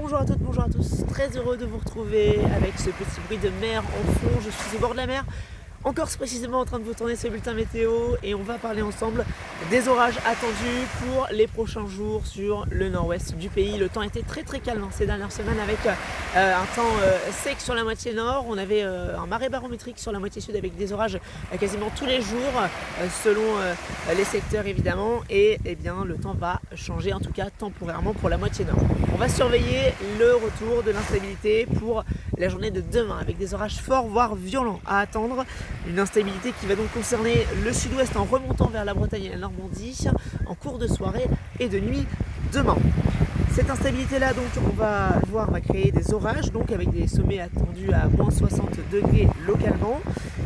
Bonjour à toutes, bonjour à tous, très heureux de vous retrouver avec ce petit bruit de mer en fond. Je suis au bord de la mer, en Corse précisément, en train de vous tourner ce bulletin météo et on va parler ensemble des orages attendus pour les prochains jours sur le nord-ouest du pays. Le temps était très calme ces dernières semaines avec un temps sec sur la moitié nord. On avait un marais barométrique sur la moitié sud avec des orages quasiment tous les jours selon les secteurs évidemment, et eh bien le temps va changer, en tout cas temporairement, pour la moitié nord. On va surveiller le retour de l'instabilité pour la journée de demain avec des orages forts voire violents à attendre. Une instabilité qui va donc concerner le sud-ouest en remontant vers la Bretagne et la Normandie en cours de soirée et de nuit demain. Cette instabilité là, donc on va voir, va créer des orages, donc avec des sommets attendus à moins 60 degrés localement.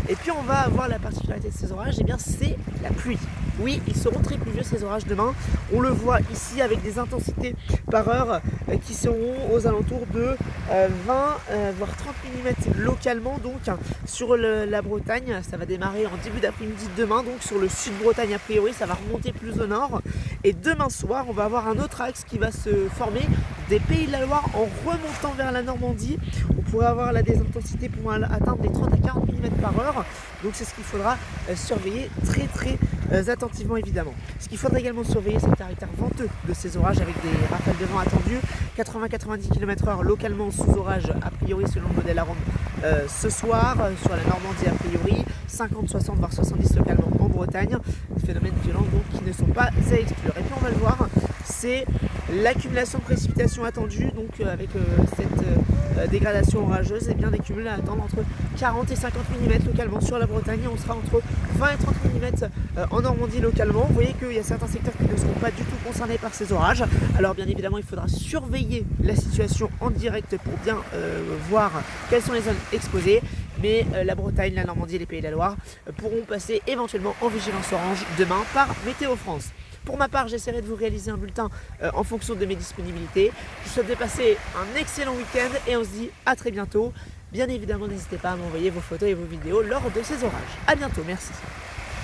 Et puis on va avoir la particularité de ces orages, et bien c'est la pluie. Oui, ils seront très pluvieux ces orages demain. On le voit ici avec des intensités par heure qui seront aux alentours de 20 voire 30 mm localement, donc sur la Bretagne. Ça va démarrer en début d'après-midi demain, donc sur le sud-Bretagne a priori, ça va remonter plus au nord. Et demain soir, on va avoir un autre axe qui va se former des Pays de la Loire en remontant vers la Normandie. On pourrait avoir là des intensités pouvant atteindre les 30 à 40 mm par heure. Donc c'est ce qu'il faudra surveiller très attentivement évidemment. Ce qu'il faudra également surveiller, c'est le caractère venteux de ces orages avec des rafales de vent attendues, 80-90 km/h localement sous orage a priori selon le modèle Arome ce soir sur la Normandie a priori, 50-60 voire 70 localement en Bretagne. Des phénomènes violents donc qui ne sont pas à exclure. Et puis on va le voir, c'est l'accumulation de précipitations attendue, donc avec cette dégradation orageuse, et bien des cumuls à attendre entre 40 et 50 mm localement sur la Bretagne. On sera entre 20 et 30 mm en Normandie localement. Vous voyez qu'il y a certains secteurs qui ne seront pas du tout concernés par ces orages. Alors bien évidemment, il faudra surveiller la situation en direct pour bien voir quelles sont les zones exposées. Mais la Bretagne, la Normandie et les Pays de la Loire pourront passer éventuellement en vigilance orange demain par Météo France. Pour ma part, j'essaierai de vous réaliser un bulletin en fonction de mes disponibilités. Je vous souhaite de passer un excellent week-end et on se dit à très bientôt. Bien évidemment, n'hésitez pas à m'envoyer vos photos et vos vidéos lors de ces orages. A bientôt, merci.